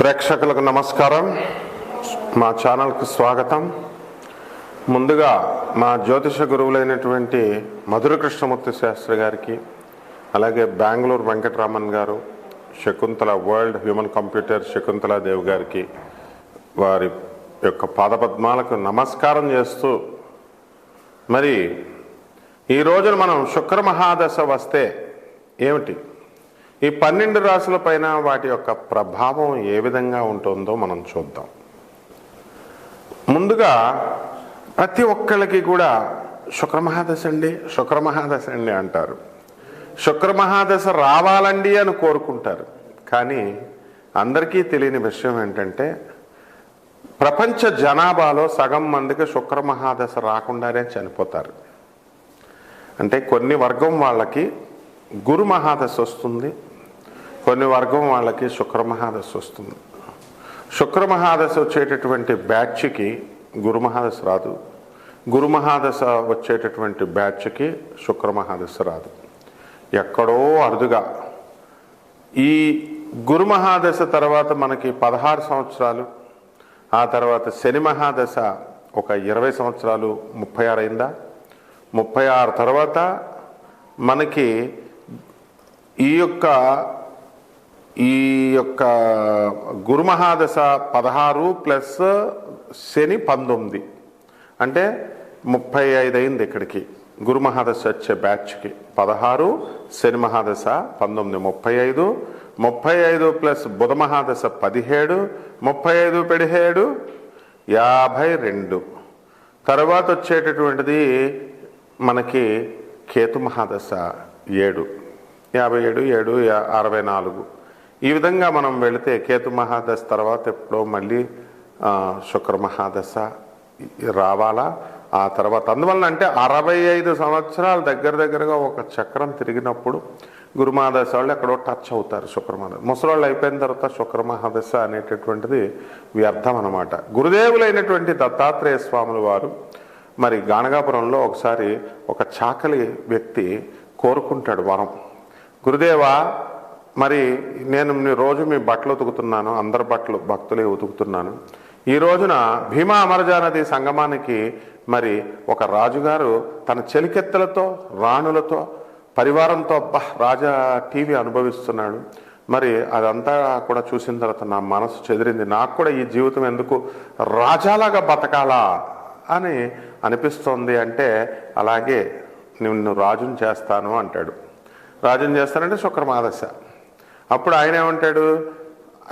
ప్రేక్షకులకు నమస్కారం. మా ఛానల్కి స్వాగతం. ముందుగా మా జ్యోతిష గురువులైనటువంటి మధుర కృష్ణమూర్తి శాస్త్రి గారికి, అలాగే బెంగళూరు వెంకటరామన్ గారు, Shakuntala world human computer Shakuntala Devi గారికి వారి యొక్క పాదపద్మాలకు నమస్కారం చేస్తూ, మరి ఈ రోజున మనం శుక్ర మహాదశ వస్తే ఏమిటి, ఈ 12 రాశుల పైన వాటి యొక్క ప్రభావం ఏ విధంగా ఉంటుందో మనం చూద్దాం. ముందుగా ప్రతి ఒక్కళ్ళకి కూడా శుక్రమహాదశ అండి అంటారు. శుక్రమహాదశ రావాలండి అని కోరుకుంటారు. కానీ అందరికీ తెలియని విషయం ఏంటంటే, ప్రపంచ జనాభాలో సగం మందికి శుక్రమహాదశ రాకుండానే చనిపోతారు. అంటే కొన్ని వర్గం వాళ్ళకి గురు మహాదశ వస్తుంది, కొన్ని వర్గం వాళ్ళకి శుక్రమహాదశ వస్తుంది. శుక్రమహాదశ వచ్చేటటువంటి బ్యాచ్కి గురుమహాదశ రాదు, గురుమహాదశ వచ్చేటటువంటి బ్యాచ్కి శుక్రమహాదశ రాదు. ఎక్కడో అరుదుగా ఈ గురుమహాదశ తర్వాత మనకి 16 సంవత్సరాలు, ఆ తర్వాత శని మహాదశ ఒక 20 సంవత్సరాలు, 36 అయిందా, 36 తర్వాత మనకి ఈ యొక్క గురుమహాదశ 16 ప్లస్ శని 19 అంటే 35 అయింది. ఇక్కడికి గురుమహాదశ వచ్చే బ్యాచ్కి 16 శని మహాదశ 19 35 ప్లస్ బుధ మహాదశ 17 35 17 52. తర్వాత వచ్చేటటువంటిది మనకి కేతు మహాదశ 7 57 7 64. ఈ విధంగా మనం వెళితే కేతు మహాదశ తర్వాత ఎప్పుడో మళ్ళీ శుక్ర మహాదశ రావాలా. ఆ తర్వాత అందువలన అంటే 65 సంవత్సరాలు దగ్గరగా ఒక చక్రం తిరిగినప్పుడు గురుమహాదశ వాళ్ళు ఎక్కడో టచ్ అవుతారు. శుక్రమహాదశ ముసలోళ్ళు అయిపోయిన తర్వాత శుక్రమహాదశ అనేటటువంటిది వ్యర్థం అన్నమాట. గురుదేవులైనటువంటి దత్తాత్రేయ స్వాముల వారు మరి గాణగాపురంలో ఒకసారి ఒక చాకలి వ్యక్తి కోరుకుంటాడు వరం, గురుదేవా మరి నేను రోజు మీ బట్టలు ఉతుకుతున్నాను, అందరి బట్టలు భక్తులే ఉతుకుతున్నాను. ఈ రోజున భీమా అమరజా నది సంగమానికి మరి ఒక రాజుగారు తన చెలికెత్తలతో రాణులతో పరివారంతో రాజా టీవీ అనుభవిస్తున్నాడు. మరి అదంతా కూడా చూసిన తర్వాత నా మనసు చెదిరింది, నాకు కూడా ఈ జీవితం ఎందుకు రాజాలాగా బతకాలా అని అనిపిస్తోంది. అంటే అలాగే నిన్ను రాజుని చేస్తాను అంటాడు. రాజుని చేస్తానంటే శుక్రమహాదశ. అప్పుడు ఆయన ఏమంటాడు,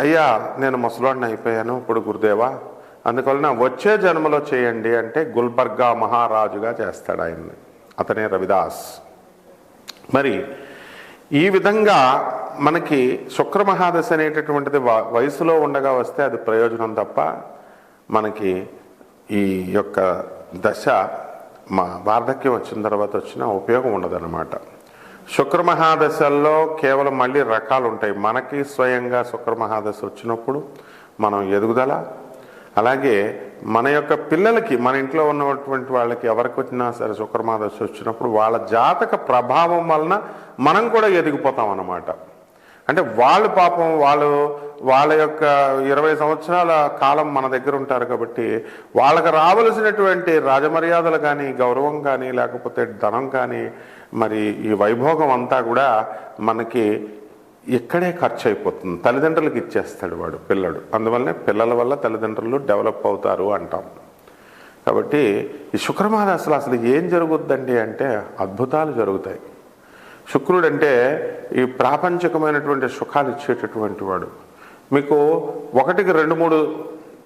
అయ్యా నేను ముసలాడిని అయిపోయాను ఇప్పుడు గురుదేవా, అందువలన వచ్చే జన్మలో చేయండి అంటే గుల్బర్గా మహారాజుగా చేస్తాడు ఆయన్ని. అతనే రవిదాస్. మరి ఈ విధంగా మనకి శుక్రమహాదశ అనేటటువంటిది వయసులో ఉండగా వస్తే అది ప్రయోజనం తప్ప మనకి ఈ యొక్క దశ మా వార్ధక్యం వచ్చిన తర్వాత వచ్చిన ఉపయోగం ఉండదన్నమాట. శుక్రమహాదశల్లో కేవలం మళ్ళీ రకాలు ఉంటాయి. మనకి స్వయంగా శుక్రమహాదశ వచ్చినప్పుడు మనం ఎదుగుదల, అలాగే మన యొక్క పిల్లలకి, మన ఇంట్లో ఉన్నటువంటి వాళ్ళకి ఎవరికి వచ్చినా సరే శుక్రమహాదశ వచ్చినప్పుడు వాళ్ళ జాతక ప్రభావం వలన మనం కూడా ఎదిగిపోతాం అన్నమాట. అంటే వాళ్ళు పాపం వాళ్ళ యొక్క 20 సంవత్సరాల కాలం మన దగ్గర ఉంటారు కాబట్టి వాళ్ళకి రావలసినటువంటి రాజమర్యాదలు కానీ, గౌరవం కానీ, లేకపోతే ధనం కానీ, మరి ఈ వైభోగం అంతా కూడా మనకి ఇక్కడే ఖర్చు అయిపోతుంది. తల్లిదండ్రులకు ఇచ్చేస్తాడు వాడు పిల్లడు. అందువల్లనే పిల్లల వల్ల తల్లిదండ్రులు డెవలప్ అవుతారు అంటాం. కాబట్టి ఈ శుక్రమహాదశలో అసలు ఏం జరుగుద్దండి అంటే అద్భుతాలు జరుగుతాయి. శుక్రుడు అంటే ఈ ప్రాపంచికమైనటువంటి సుఖాలు ఇచ్చేటటువంటి వాడు. మీకు 1కి 2 3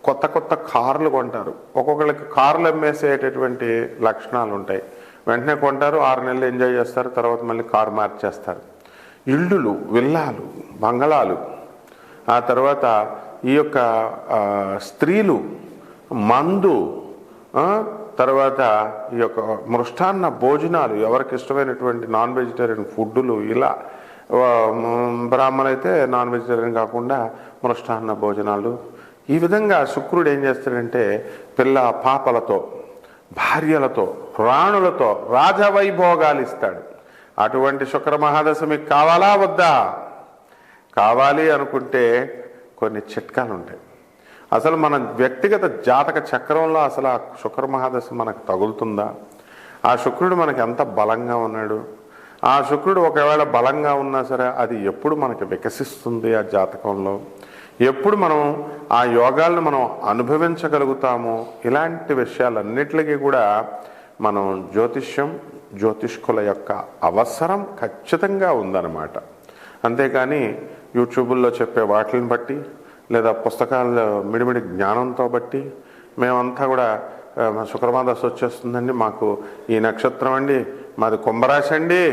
కొత్త కార్లు కొంటారు. ఒక్కొక్కరికి కార్లు అమ్మేసేటటువంటి లక్షణాలు ఉంటాయి. వెంటనే కొంటారు, 6 నెలలు ఎంజాయ్ చేస్తారు, తర్వాత మళ్ళీ కారు మార్చేస్తారు. ఇళ్ళు, విల్లాలు, బంగళాలు, ఆ తర్వాత ఈ యొక్క స్త్రీలు, మందు, తర్వాత ఈ యొక్క మృష్టాన్న భోజనాలు, ఎవరికి ఇష్టమైనటువంటి నాన్ వెజిటేరియన్ ఫుడ్డులు, ఇలా బ్రాహ్మణులు అయితే నాన్ వెజిటేరియన్ కాకుండా మృష్టాన్న భోజనాలు. ఈ విధంగా శుక్రుడు ఏం చేస్తాడంటే పిల్ల పాపలతో, భార్యలతో, రాణులతో రాజవైభోగాలు ఇస్తాడు. అటువంటి శుక్ర మహాదశ మీకు కావాలా వద్దా? కావాలి అనుకుంటే కొన్ని చిట్కాలు ఉంటాయి. అసలు మన వ్యక్తిగత జాతక చక్రంలో అసలు ఆ శుక్ర మహాదశ మనకు తగులుతుందా, ఆ శుక్రుడు మనకి ఎంత బలంగా ఉన్నాడు, ఆ శుక్రుడు ఒకవేళ బలంగా ఉన్నా సరే అది ఎప్పుడు మనకి వికసిస్తుంది, ఆ జాతకంలో ఎప్పుడు మనం ఆ యోగాలను మనం అనుభవించగలుగుతాము, ఇలాంటి విషయాలన్నిటికీ కూడా మనం జ్యోతిష్కుల యొక్క అవసరం ఖచ్చితంగా ఉందన్నమాట. అంతేకాని యూట్యూబుల్లో చెప్పే వాటిని బట్టి లేదా పుస్తకాల్లో మిడిమిడి జ్ఞానంతో బట్టి మేమంతా కూడా శుక్రమాదశ వచ్చేస్తుందండి, మాకు ఈ నక్షత్రం అండి, మాది కుంభరాశి అండి,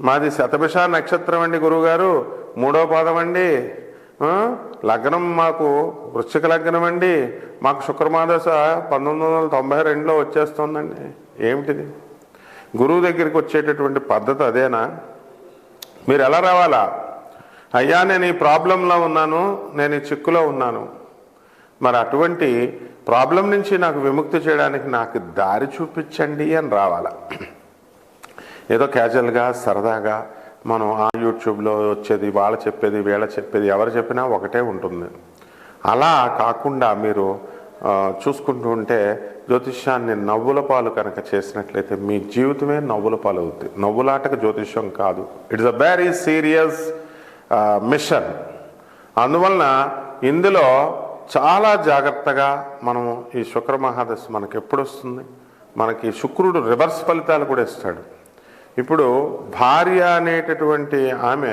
మాది శతభిష నక్షత్రం అండి గురువుగారు, 3వ పాదం అండి, లగ్నం మాకు వృశ్చిక లగ్నం అండి, మాకు శుక్రమాదశ 1992లో వచ్చేస్తుందండి. ఏమిటిది? గురువు దగ్గరికి వచ్చేటటువంటి పద్ధతి అదేనా? మీరు ఎలా రావాలా? అయ్యా నేను ఈ ప్రాబ్లంలో ఉన్నాను, నేను ఈ చిక్కులో ఉన్నాను, మరి అటువంటి ప్రాబ్లం నుంచి నాకు విముక్తి చేయడానికి నాకు దారి చూపించండి అని రావాలా. ఏదో క్యాజువల్గా సరదాగా మనం ఆ యూట్యూబ్లో వచ్చేది, వాళ్ళ చెప్పేది, వీళ్ళ చెప్పేది, ఎవరు చెప్పినా ఒకటే ఉంటుంది. అలా కాకుండా మీరు చూసుకుంటూ ఉంటే జ్యోతిష్యాన్ని నవ్వుల పాలు కనుక చేసినట్లయితే మీ జీవితమే నవ్వుల పాలు అవుతుంది. నవ్వులాటకు జ్యోతిష్యం కాదు. It's a very serious mission. అందువలన ఇందులో చాలా జాగ్రత్తగా మనము ఈ శుక్ర మహాదశ మనకి ఎప్పుడు వస్తుంది, మనకి శుక్రుడు రివర్స్ ఫలితాలు కూడా ఇస్తాడు. ఇప్పుడు భార్య అనేటటువంటి ఆమె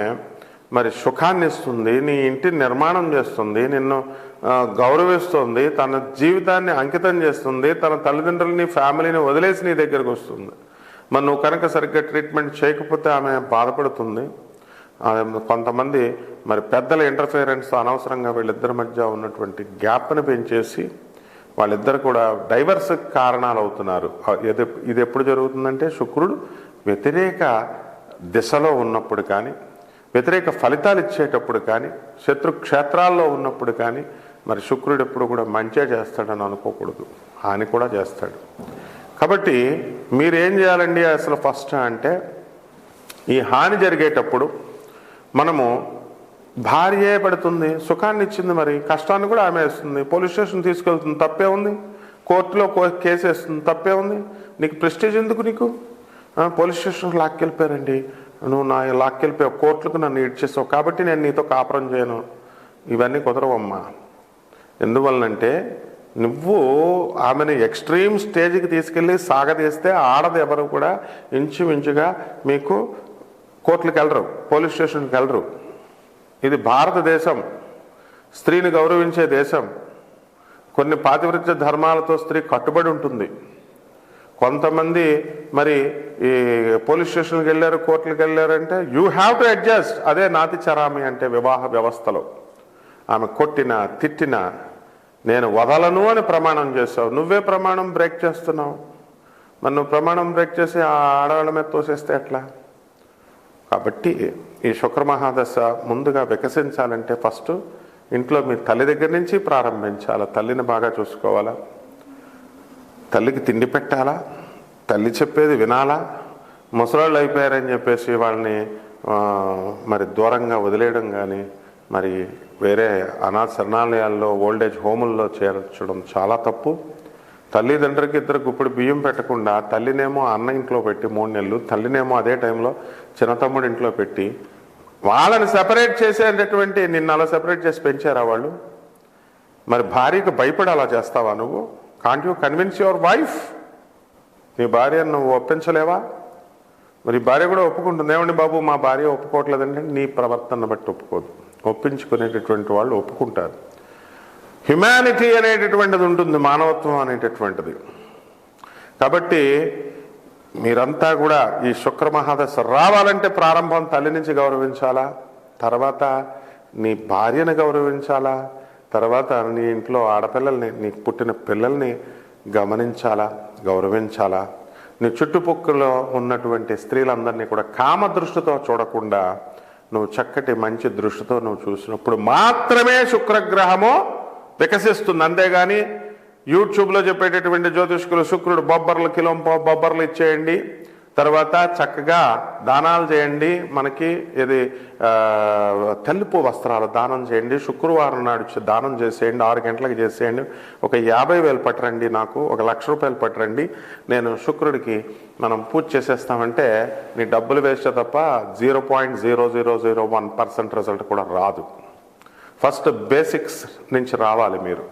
మరి సుఖాన్ని ఇస్తుంది, నీ ఇంటిని నిర్మాణం చేస్తుంది, నిన్ను గౌరవిస్తుంది, తన జీవితాన్ని అంకితం చేస్తుంది, తన తల్లిదండ్రులని ఫ్యామిలీని వదిలేసి నీ దగ్గరకు వస్తుంది. మరి నువ్వు కనుక సరిగ్గా ట్రీట్మెంట్ చేయకపోతే ఆమె బాధపడుతుంది. కొంతమంది మరి పెద్దల ఇంటర్ఫియరెన్స్ అనవసరంగా వీళ్ళిద్దరి మధ్య ఉన్నటువంటి గ్యాప్ని పెంచేసి వాళ్ళిద్దరు కూడా డైవర్స్ కారణాలు అవుతున్నారు. ఇది ఎప్పుడు జరుగుతుందంటే శుక్రుడు వ్యతిరేక దిశలో ఉన్నప్పుడు కానీ, వ్యతిరేక ఫలితాలు ఇచ్చేటప్పుడు కానీ, శత్రు క్షేత్రాల్లో ఉన్నప్పుడు కానీ మరి శుక్రుడు ఎప్పుడు కూడా మంచిగా చేస్తాడని అనుకోకూడదు, హాని కూడా చేస్తాడు. కాబట్టి మీరేం చేయాలండి అసలు ఫస్ట్ అంటే, ఈ హాని జరిగేటప్పుడు మనము భార్యే పడుతుంది, సుఖాన్ని ఇచ్చింది, మరి కష్టాన్ని కూడా ఆమె వేస్తుంది, పోలీస్ స్టేషన్ తీసుకెళ్తుంది, తప్పే ఉంది, కోర్టులో కేసు వేస్తుంది, తప్పే ఉంది, నీకు ప్రెస్టేజ్ ఎందుకు, నీకు పోలీస్ స్టేషన్కి లాక్కెళ్ళిపోయారండి, నువ్వు నా లాక్కెళ్ళిపోయావు, కోర్టులకు నన్ను ఇడ్చేసావు కాబట్టి నేను నీతో కాపురం చేయను, ఇవన్నీ కుదరవమ్మా. ఎందువలనంటే నువ్వు ఆమెను ఎక్స్ట్రీమ్ స్టేజ్కి తీసుకెళ్ళి సాగదీస్తే ఆడది ఎవరు కూడా ఇంచుమించుగా మీకు కోర్టులకు వెళ్ళరు, పోలీస్ స్టేషన్కి వెళ్ళరు. ఇది భారతదేశం, స్త్రీని గౌరవించే దేశం. కొన్ని పాతివ్రత్య ధర్మాలతో స్త్రీ కట్టుబడి ఉంటుంది. కొంతమంది మరి ఈ పోలీస్ స్టేషన్కి వెళ్ళారు, కోర్టులకు వెళ్ళారంటే యూ హ్యావ్ టు అడ్జస్ట్. అదే నాతి చరామి అంటే వివాహ వ్యవస్థలో. ఆమె కొట్టినా తిట్టినా నేను వదలను అని ప్రమాణం చేస్తావు, నువ్వే ప్రమాణం బ్రేక్ చేస్తున్నావు. మరి నువ్వు ప్రమాణం బ్రేక్ చేసి ఆ ఆడవాళ్ళ మీద తోసేస్తే ఎట్లా? కాబట్టి ఈ శుక్ర మహాదశ ముందుగా వికసించాలంటే ఫస్ట్ ఇంట్లో మీ తల్లి దగ్గర నుంచి ప్రారంభించాలా. తల్లిని బాగా చూసుకోవాలా, తల్లికి తిండి పెట్టాలా, తల్లి చెప్పేది వినాలా. ముసలాళ్ళు అయిపోయారని చెప్పేసి వాళ్ళని మరి దూరంగా వదిలేయడం కానీ, మరి వేరే అనాథ శరణాలయాల్లో ఓల్డేజ్ హోముల్లో చేర్చడం చాలా తప్పు. తల్లిదండ్రికి ఇద్దరు గుప్పుడు బియ్యం పెట్టకుండా తల్లినేమో అన్న ఇంట్లో పెట్టి 3 నెలలు, తల్లినేమో అదే టైంలో చిన్న తమ్ముడు ఇంట్లో పెట్టి వాళ్ళని సెపరేట్ చేసేటటువంటి, నిన్ను అలా సెపరేట్ చేసి పెంచారా వాళ్ళు? మరి భార్యకు భయపడి అలా చేస్తావా నువ్వు? Can't you convince your wife? నీ భార్యను నువ్వు ఒప్పించలేవా? మరి భార్య కూడా ఒప్పుకుంటుంది, ఏమండి బాబు మా భార్య ఒప్పుకోవట్లేదంటే నీ ప్రవర్తన బట్టి ఒప్పుకోదు. ఒప్పించుకునేటటువంటి వాళ్ళు ఒప్పుకుంటారు. హ్యుమానిటీ అనేటటువంటిది ఉంటుంది, మానవత్వం అనేటటువంటిది. కాబట్టి మీరంతా కూడా ఈ శుక్ర మహాదశ రావాలంటే ప్రారంభం తల్లి నుంచి గౌరవించాలా, తర్వాత నీ భార్యను గౌరవించాలా, తర్వాత నీ ఇంట్లో ఆడపిల్లల్ని, నీకు పుట్టిన పిల్లల్ని గమనించాలా, గౌరవించాలా. నీ చుట్టుపక్కల ఉన్నటువంటి స్త్రీలందరినీ కూడా కామ దృష్టితో చూడకుండా నువ్వు చక్కటి మంచి దృష్టితో నువ్వు చూసినప్పుడు మాత్రమే శుక్రగ్రహము వికసిస్తుంది. అంతేగాని యూట్యూబ్లో చెప్పేటటువంటి జ్యోతిష్కులు శుక్రుడు బొబ్బర్లు కిలో బొబ్బర్లు ఇచ్చేయండి, తర్వాత చక్కగా దానాలు చేయండి. మనకి ఇది తెలుపు వస్త్రాలు దానం చేయండి. శుక్రవారం నాడు దానం చేసేయండి, 6 గంటలకు చేసేయండి. ఒక 50,000 పట్టరండి, నాకు ఒక 1,00,000 రూపాయలు పట్టరండి, నేను శుక్రుడికి మనం పూజ చేసేస్తామంటే నీ డబ్బులు వేస్తే తప్ప 0.0001% రిజల్ట్ కూడా రాదు. ఫస్ట్ బేసిక్స్ నుంచి రావాలి మీరు.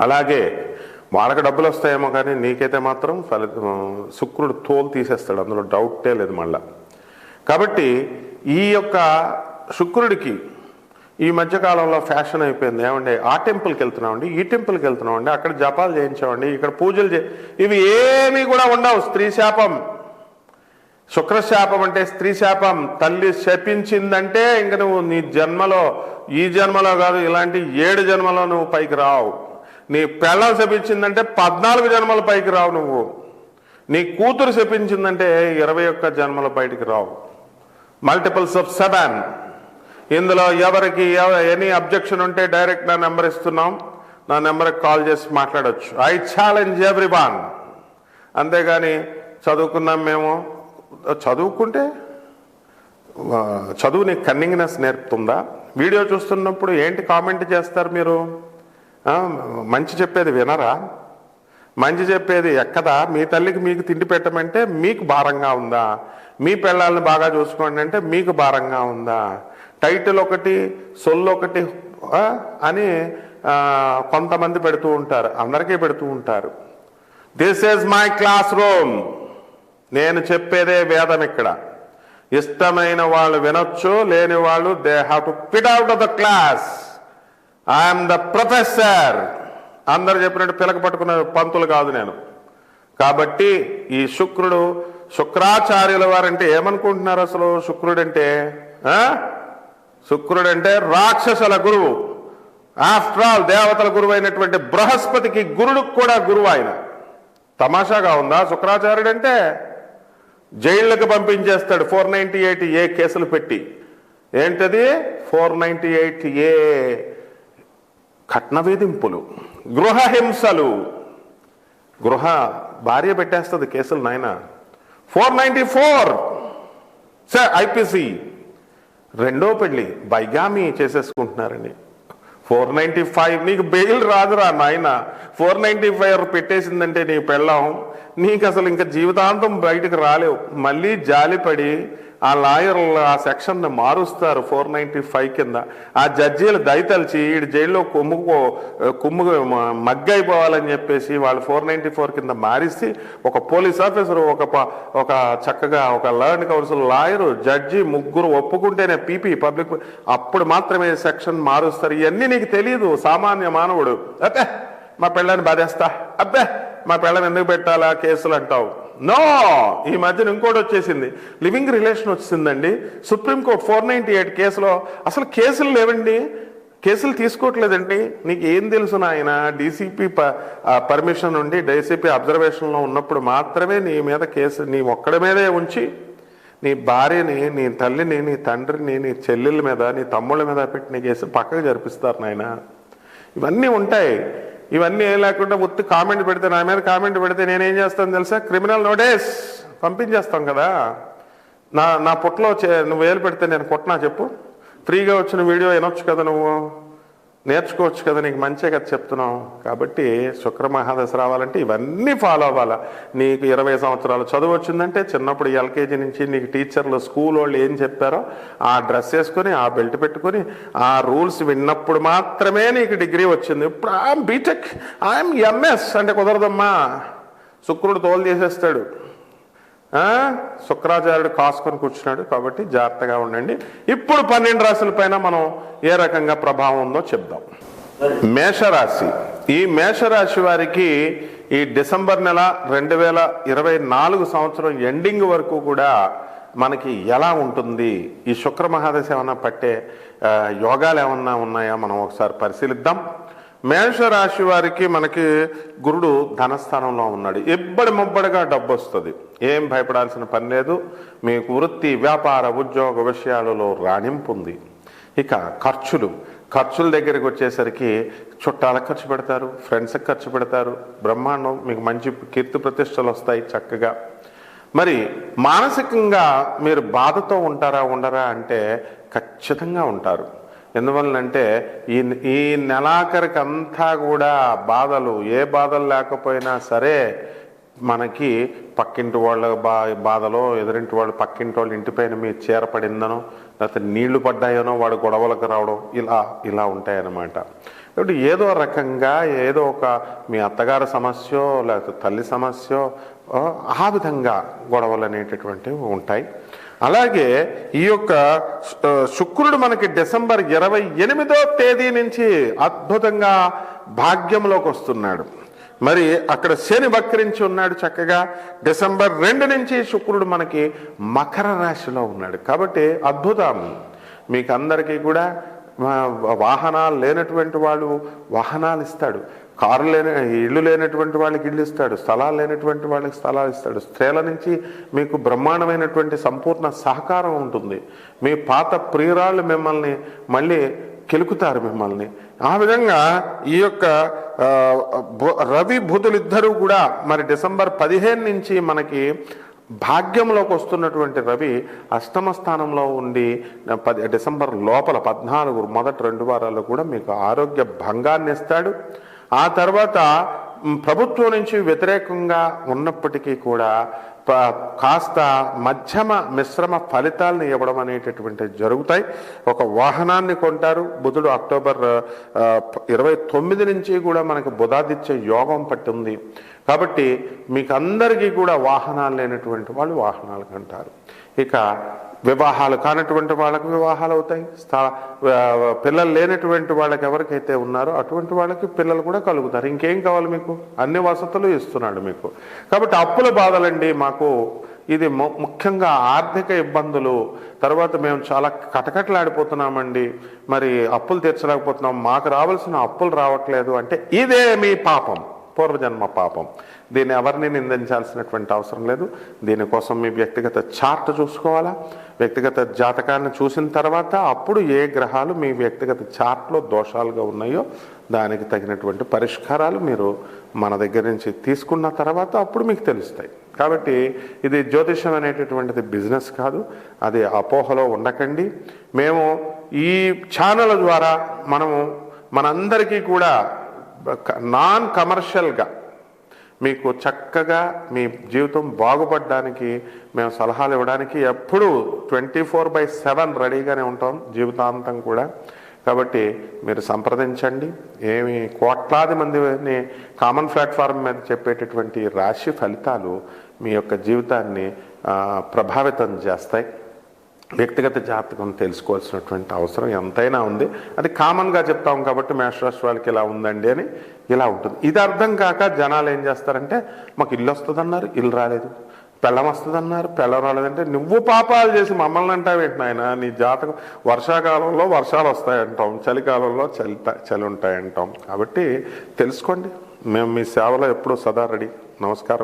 అలాగే వాళ్ళకి డబ్బులు వస్తాయేమో కానీ నీకైతే మాత్రం శుక్రుడు తోలు తీసేస్తాడు, అందులో డౌటే లేదు మళ్ళా. కాబట్టి ఈ యొక్క శుక్రుడికి ఈ మధ్యకాలంలో ఫ్యాషన్ అయిపోయింది. ఏమండి ఆ టెంపుల్కి వెళ్తున్నామండి, ఈ టెంపుల్కి వెళ్తున్నామండి, అక్కడ జపాలు చేయించామండి, ఇక్కడ పూజలు ఇవి ఏమీ కూడా ఉండవు. స్త్రీ శాపం, శుక్రశాపం అంటే స్త్రీ శాపం. తల్లి శపించిందంటే ఇంక నువ్వు నీ జన్మలో, ఈ జన్మలో కాదు ఇలాంటి 7 జన్మలో నువ్వు పైకి రావు. నీ పెళ్ళం శపించిందంటే 14 జన్మల పైకి రావు నువ్వు. నీ కూతురు శపించిందంటే 21 జన్మల బయటికి రావు. Multiples of 7. ఇందులో ఎవరికి ఎనీ అబ్జెక్షన్ ఉంటే డైరెక్ట్ నా నెంబర్ ఇస్తున్నాం, నా నెంబర్కి కాల్ చేసి మాట్లాడచ్చు. I challenge everyone. అంతేగాని చదువుకున్నాం మేము, చదువుకుంటే చదువు నీకు కన్నింగ్నెస్ నేర్పుతుందా? వీడియో చూస్తున్నప్పుడు ఏంటి కామెంట్ చేస్తారు మీరు? మంచి చెప్పేది వినరా? మంచి చెప్పేది ఎక్కదా? మీ తల్లికి మీకు తిండి పెట్టమంటే మీకు భారంగా ఉందా? మీ పిల్లల్ని బాగా చూసుకోండి అంటే మీకు భారంగా ఉందా? టైటిల్ ఒకటి, సొల్లు ఒకటి అని కొంతమంది పెడుతూ ఉంటారు, అందరికీ పెడుతూ ఉంటారు. This is my class room. నేను చెప్పేదే వేదం ఇక్కడ. ఇష్టమైన వాళ్ళు వినొచ్చు, లేని వాళ్ళు they have to quit out of the class. I'm the professor. అందరు చెప్పినట్టు పిలక పట్టుకున్న పంతులు కాదు నేను. కాబట్టి ఈ శుక్రుడు, శుక్రాచార్యుల వారంటే ఏమనుకుంటున్నారు అసలు? శుక్రుడంటే రాక్షసుల గురువు. ఆఫ్టర్ ఆల్ దేవతల గురువు అయినటువంటి బృహస్పతికి గురుడుకు కూడా గురువు ఆయన. తమాషాగా ఉందా? శుక్రాచార్యుడు అంటే జైళ్ళకి పంపించేస్తాడు 498A కేసులు పెట్టి. ఏంటది 498A? కట్న వేధింపులు, గృహ హింసలు. భార్య పెట్టేస్తుంది కేసులు నాయన. 494 IPC, రెండో పెళ్లి, బైగామి చేసేసుకుంటున్నారండి. 495 నీకు బెయిల్ రాదురా నాయన. 495 పెట్టేసిందంటే నీ పెళ్ళం, నీకు అసలు ఇంకా జీవితాంతం బయటకు రాలేవు. మళ్ళీ జాలిపడి ఆ లాయర్లు ఆ సెక్షన్ని మారుస్తారు 495 కింద. ఆ జడ్జీలు దయతలిచి ఈ జైల్లో కుమ్ము మగ్గైపోవాలని చెప్పేసి వాళ్ళు 494 కింద మారిస్తే ఒక పోలీస్ ఆఫీసరు, ఒక చక్కగా ఒక లర్న్ కౌన్సిల్ లాయరు, జడ్జి ముగ్గురు ఒప్పుకుంటేనే పీపీ పబ్లిక్, అప్పుడు మాత్రమే సెక్షన్ మారుస్తారు. ఇవన్నీ నీకు తెలియదు సామాన్య మానవుడు. అబ్బే మా పిల్లని బాధేస్తా, అబ్బే మా పిల్లని ఎందుకు పెట్టాలా కేసులు అంటావు. నో, ఈ మధ్యన ఇంకోటి వచ్చేసింది, లివింగ్ రిలేషన్ వచ్చిందండి. సుప్రీంకోర్టు 498 కేసులో అసలు కేసులు లేవండి, కేసులు తీసుకోవట్లేదండి. నీకు ఏం తెలుసు నాయన? డీసీపీ పర్మిషన్ ఉండి డీసీపీ అబ్జర్వేషన్లో ఉన్నప్పుడు మాత్రమే నీ మీద కేసు, నీ ఒక్కడి మీదే ఉంచి నీ భార్యని, నీ తల్లిని, నీ తండ్రిని, నీ చెల్లెళ్ళ మీద, నీ తమ్ముళ్ళ మీద పెట్టిన కేసు పక్కకు జరిపిస్తారు నాయన. ఇవన్నీ ఉంటాయి. ఇవన్నీ ఏం లేకుండా ఉత్తి కామెంట్ పెడితే, నా మీద కామెంట్ పెడితే నేనేం చేస్తాను తెలుసా? క్రిమినల్ నోటీస్ పంపించేస్తాం కదా. నా పుట్టలో నువ్వు వేలు పెడితే నేను కొట్టనా చెప్పు? ఫ్రీగా వచ్చిన వీడియో వినొచ్చు కదా, నువ్వు నేర్చుకోవచ్చు కదా, నీకు మంచిగా కదా చెప్తున్నావు. కాబట్టి శుక్ర మహాదశ రావాలంటే ఇవన్నీ ఫాలో అవ్వాలా. నీకు 20 సంవత్సరాలు చదువు వచ్చిందంటే చిన్నప్పుడు ఎల్కేజీ నుంచి నీకు టీచర్లు, స్కూల్ వాళ్ళు ఏం చెప్పారో ఆ డ్రెస్ వేసుకొని, ఆ బెల్ట్ పెట్టుకొని, ఆ రూల్స్ విన్నప్పుడు మాత్రమే నీకు డిగ్రీ వచ్చింది. ఇప్పుడు ఐఎమ్ బీటెక్, ఐఎమ్ ఎంఎస్ అంటే కుదరదమ్మా. శుక్రుడు తోలు చేసేస్తాడు. శుక్రాచార్యుడు కాసుకొని కూర్చున్నాడు. కాబట్టి జాగ్రత్తగా ఉండండి. ఇప్పుడు 12 రాశుల పైన మనం ఏ రకంగా ప్రభావం ఉందో చెప్దాం. మేషరాశి. ఈ మేషరాశి వారికి ఈ డిసెంబర్ నెల 2024 సంవత్సరం ఎండింగ్ వరకు కూడా మనకి ఎలా ఉంటుంది, ఈ శుక్ర మహాదశ ఏమన్నా పట్టే యోగాలు ఏమన్నా ఉన్నాయా మనం ఒకసారి పరిశీలిద్దాం. మేషరాశి వారికి మనకి గురుడు ధనస్థానంలో ఉన్నాడు. ఇబ్బడి ముబ్బడిగా డబ్బు వస్తుంది, ఏం భయపడాల్సిన పని లేదు. మీకు వృత్తి, వ్యాపార, ఉద్యోగ విషయాలలో రాణింపు ఉంది. ఇక ఖర్చుల దగ్గరికి వచ్చేసరికి చుట్టాలకు ఖర్చు పెడతారు, ఫ్రెండ్స్కి ఖర్చు పెడతారు, బ్రహ్మాండం. మీకు మంచి కీర్తి ప్రతిష్టలు వస్తాయి చక్కగా. మరి మానసికంగా మీరు బాధతో ఉంటారా ఉండరా అంటే ఖచ్చితంగా ఉంటారు. ఎందువల్లంటే ఈ నెలాఖరికి అంతా కూడా బాధలు, ఏ బాధలు లేకపోయినా సరే మనకి పక్కింటి వాళ్ళ బాధలో, ఎదురింటి వాళ్ళు పక్కింటి వాళ్ళు ఇంటిపైన మీ చీర పడిందనో, లేకపోతే నీళ్లు పడ్డాయనో వాడు గొడవలకు రావడం, ఇలా ఉంటాయన్నమాట. కాబట్టి ఏదో రకంగా ఏదో ఒక మీ అత్తగారి సమస్య లేకపోతే తల్లి సమస్య ఆ విధంగా గొడవలు అనేటటువంటివి ఉంటాయి. అలాగే ఈ యొక్క శుక్రుడు మనకి డిసెంబర్ 28వ తేదీ నుంచి అద్భుతంగా భాగ్యంలోకి వస్తున్నాడు. మరి అక్కడ శని వక్రించి ఉన్నాడు చక్కగా. డిసెంబర్ 2 నుంచి శుక్రుడు మనకి మకర రాశిలో ఉన్నాడు. కాబట్టి అద్భుతం. మీకు అందరికీ కూడా వాహనాలు లేనటువంటి వాళ్ళు వాహనాలు ఇస్తాడు, ఇళ్ళు లేనటువంటి వాళ్ళకి ఇళ్ళు ఇస్తాడు, స్థలాలు లేనటువంటి వాళ్ళకి స్థలాలు ఇస్తాడు. స్త్రీల నుంచి మీకు బ్రహ్మాండమైనటువంటి సంపూర్ణ సహకారం ఉంటుంది. మీ పాత ప్రియురాళ్ళు మిమ్మల్ని మళ్ళీ కెలుకుతారు మిమ్మల్ని. ఆ విధంగా ఈ యొక్క రవి బుధులు ఇద్దరూ కూడా మరి డిసెంబర్ 15 నుంచి మనకి భాగ్యంలోకి వస్తున్నటువంటి రవి అష్టమ స్థానంలో ఉండి డిసెంబర్ లోపల 14 మొదటి 2 వారాల్లో కూడా మీకు ఆరోగ్య భంగాన్ని ఇస్తాడు. ఆ తర్వాత ప్రభుత్వం నుంచి వ్యతిరేకంగా ఉన్నప్పటికీ కూడా కాస్త మధ్యమ మిశ్రమ ఫలితాలను ఇవ్వడం అనేటటువంటివి జరుగుతాయి. ఒక వాహనాన్ని కొంటారు. బుధుడు అక్టోబర్ 29 నుంచి కూడా మనకు బుధాదిత్య యోగం పట్టింది. కాబట్టి మీకు అందరికీ కూడా వాహనాలు లేనటువంటి వాళ్ళు వాహనాలు కొంటారు. ఇక వివాహాలు కానటువంటి వాళ్ళకి వివాహాలు అవుతాయి. పిల్లలు లేనటువంటి వాళ్ళకి ఎవరికైతే ఉన్నారో అటువంటి వాళ్ళకి పిల్లలు కూడా కలుగుతారు. ఇంకేం కావాలి మీకు? అన్ని వసతులు ఇస్తున్నాడు మీకు. కాబట్టి అప్పుల బాధలండి మాకు. ఇది ముఖ్యంగా ఆర్థిక ఇబ్బందులు. తర్వాత మేము చాలా కటకటలాడిపోతున్నామండి, మరి అప్పులు తీర్చలేకపోతున్నాం, మాకు రావాల్సిన అప్పులు రావట్లేదు అంటే ఇదే మీ పాపం, పూర్వజన్మ పాపం. దీన్ని ఎవరిని నిందించాల్సినటువంటి అవసరం లేదు. దీనికోసం మీ వ్యక్తిగత చార్ట్ చూసుకోవాలా. వ్యక్తిగత జాతకాన్ని చూసిన తర్వాత అప్పుడు ఏ గ్రహాలు మీ వ్యక్తిగత చార్ట్లో దోషాలుగా ఉన్నాయో దానికి తగినటువంటి పరిష్కారాలు మీరు మన దగ్గర నుంచి తీసుకున్న తర్వాత అప్పుడు మీకు తెలుస్తాయి. కాబట్టి ఇది జ్యోతిషం అనేటటువంటిది బిజినెస్ కాదు. అది అపోహలో ఉండకండి. మేము ఈ ఛానల్ ద్వారా మనందరికీ కూడా నాన్ కమర్షియల్గా మీకు చక్కగా మీ జీవితం బాగుపడడానికి మేము సలహాలు ఇవ్వడానికి ఎప్పుడూ 24/7 రెడీగానే ఉంటాం జీవితాంతం కూడా. కాబట్టి మీరు సంప్రదించండి. కోట్లాది మందిని కామన్ ప్లాట్ఫామ్ మీద చెప్పేటటువంటి రాశి ఫలితాలు మీ యొక్క జీవితాన్ని ప్రభావితం చేస్తాయి. వ్యక్తిగత జాతకం తెలుసుకోవాల్సినటువంటి అవసరం ఎంతైనా ఉంది. అది కామన్గా చెప్తాం కాబట్టి మేషరాశి వాళ్ళకి ఇలా ఉందండి అని ఇలా ఉంటుంది. ఇది అర్థం కాక జనాలు ఏం చేస్తారంటే మాకు ఇల్లు వస్తుందన్నారు, ఇల్లు రాలేదు, పెళ్ళం వస్తుందన్నారు, పెళ్ళం రాలేదంటే నువ్వు పాపాలు చేసి మమ్మల్ని అంటావేంటి నాయన? నీ జాతకం వర్షాకాలంలో వర్షాలు వస్తాయంటాం, చలికాలంలో చలి ఉంటాయంటాం. కాబట్టి తెలుసుకోండి. మేము మీ సేవలో ఎప్పుడూ సదా రెడీ. నమస్కారం.